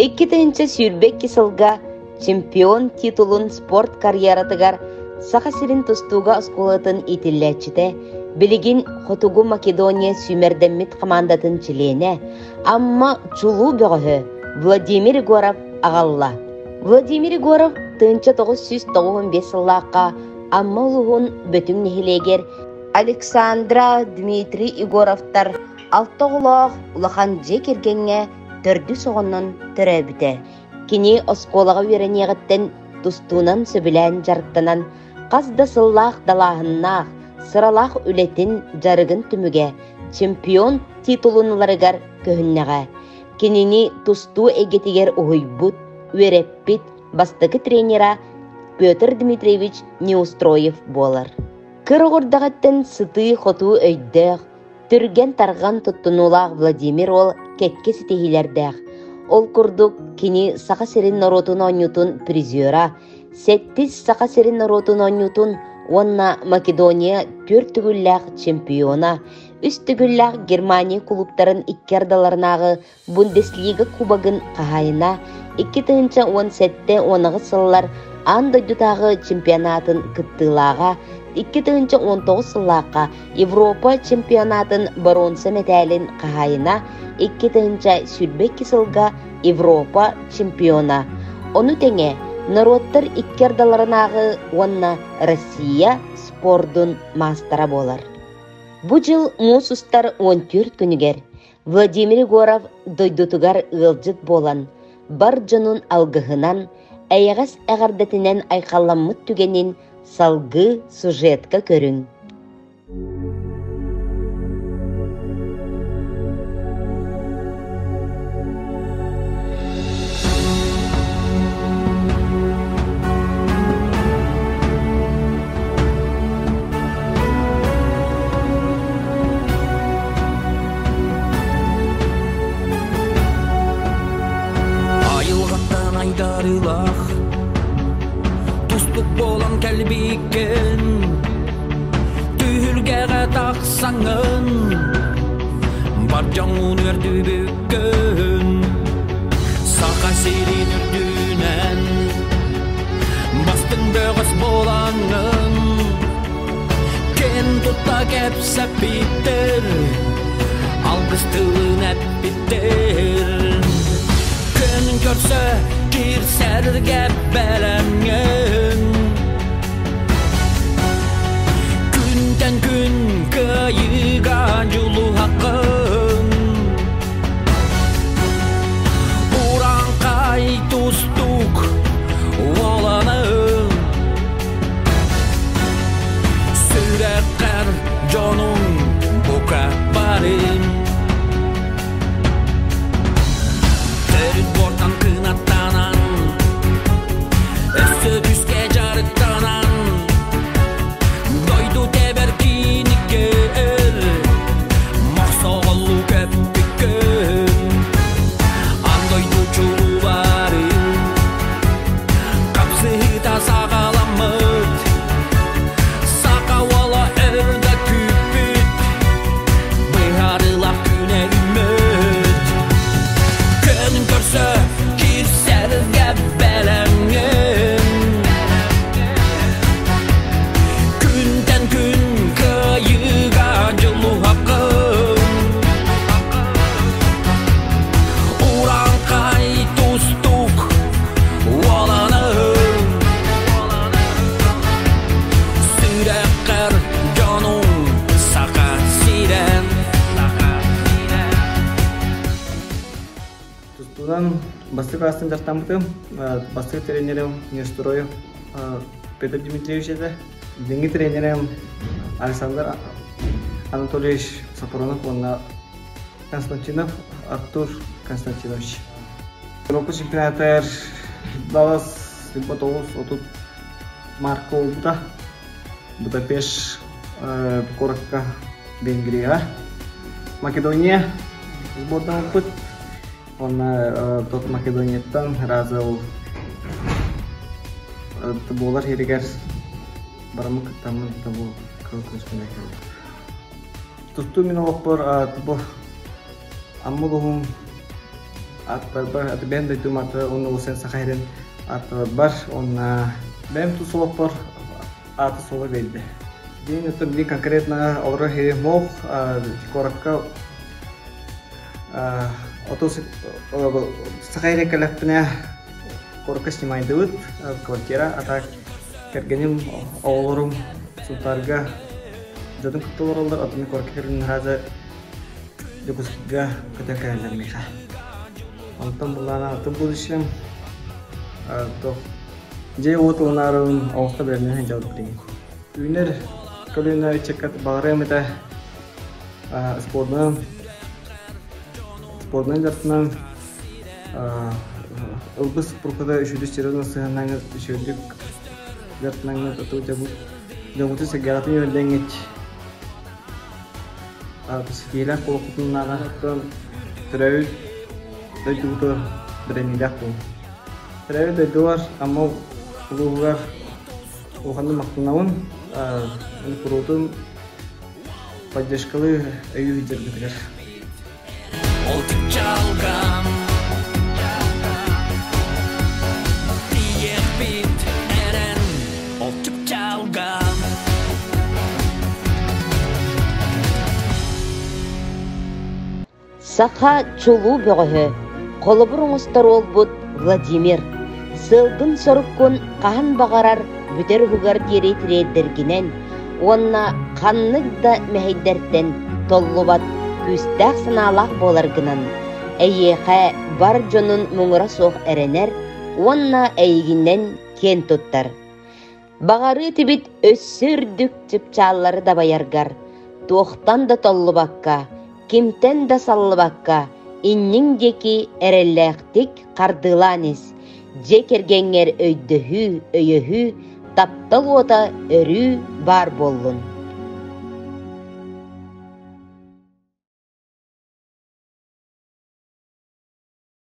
2-нче сүрбек кисылга чемпион титулун спорт карьератыгар саха-сирин тустууга осколатын итилләчите билигин Хотугу Македония сүмердеммит командатын чилене, амма чулуу бөгөһө Владимир Егоров агалла. Владимир Егоров 1995 сыллаакка амма улугун бөтүң нехилегер Александра Дмитрий Егоровтар алтоголох улахан же киргенге төрдү соғоннан төрөбүтэ. Кини осколага веренегеттен тустуунан сөбүлән жарыктанан казда сыллаах далаахыннаах сыралаах үлетин жарыгын түмүге чемпион титулунларыгар көһүннäгә. Кинини тустуу эгетигер уйбут, үереппит бастыгы тренера Петр Дмитриевич Неустроев болар. Кыргордагаттен сыты хоту өйдөөх, түрген тарган туттунулаах Владимир ол кекке ситихилердäэх. Ол курдук кини саха-сирин народун оннютун призера, сеттис саха-сирин народун оннютун онна Македония түртүгүлләх чемпиона, үстүгүлләх Германия клубтарын иккердаларнагы Бундеслига кубагын кахайына, 2017-те онагы сыллар андойдутагы чемпионатын кыттылага, 2019 сыллаакка Европа чемпионатын бронза медалин кахайына, 2-нче сүрбек кисылга Европа чемпиона. Ону теңе народтар иккердаларынагы онна Россия спордун мастера болар. Бу жыл мусустар 14 күнүгер Владимир Егоров дойдутугар ылжыт болан, бар жонун алгыһынан, әйәгәс әгәрдәтенән айкалламмыт түгенин салгы сюжетка көрүң. Тустук болан кәлбикен Түйілгеға тақсаңын Бар жаңын өрді бүккен Сақа сирин үрдінен Бастың бөгіс боланын Кен тұтта кәпсәп биттер Алғыстылын әп биттер Көнін көрсі Kirserge belengen Günden gün kıyıga yolu hakkın Uran kay tustuk olanın Sürekler canım bu kabarim Terin bortan kınatanan Ösübüske jarıktanan Doydu teberkini gel Maksoğullu köpükün Andoydu çulu bari Kapsıhıta sağalamıt Sakavala erde küpüt Bıharıla güne ümit Könün körse kirserge belengen Günden gün kıyıga yolu hakkın Uran kay tustuk olanın Sürekler canım saka siren Тустудан бастык астын жартамытым, бастык тренерим Неустроев Петр Дмитриевич еді. Деньги тренерим Александр Анатольевич Сапронов, онна Константинов Артур Константинович. Европа чемпионатыр Даллас 29-30 марка oldu. Будапешт Коракка Венгрия. Македония сборный опыт. Он тот Македонияттан разыл болар ерегер барамык тамын табу көлкөсүнө келди. Тутту мен оппор табу аммулугум бар аты бен де туматы оны усын сахайрын аты бар онна бен ту солоп бар аты соло бейді. День это мне конкретно алрахи мох коракка отос сахайры калапна коракка снимайды вот квартира а так кергенем аулорум сутарга жадын кыттылар атын кораккерин раза дөгүсгө көтөкөлөр миха. Антон булана атын будущем то же вот унарын авста бернен жабып дейин. Үйнер көлүнө чекат багырамыта спортнан жартынан ылбыс прокада үшүдүс черезон сыгынаңы үшүдүк жартынан атуу жабут сегератын йөрдеңет Сидела колокутуннана трәү дөйдүгү дренидак бу. Трәү дөйдүлар амма улугар уханды мактанабын курутун поддержкалы өйү жергетер. Ол тик жалган Тиек бит эрен Ол тик жалган Саха чулу бөгөһө, колобур оңостор олбут Владимир. Сылдын соруккун кахан багарар бүтер хугар диери тиреддергинен, онна каннык да мэхейдерден толлубат күстәк саналақ боларгынан. Әйеқә бар жонун муңыра соқ әренер, онна әйгінен кен туттар. Багары тибит өссүрдүк чыпчаллары да баяргар, туохтан да толлубакка, кимтен да саллыбакка, иннин деки әрелләқтик қардыланес, жекергеңер өйдөһү, өйөһү, таптал ота өрү бар боллун.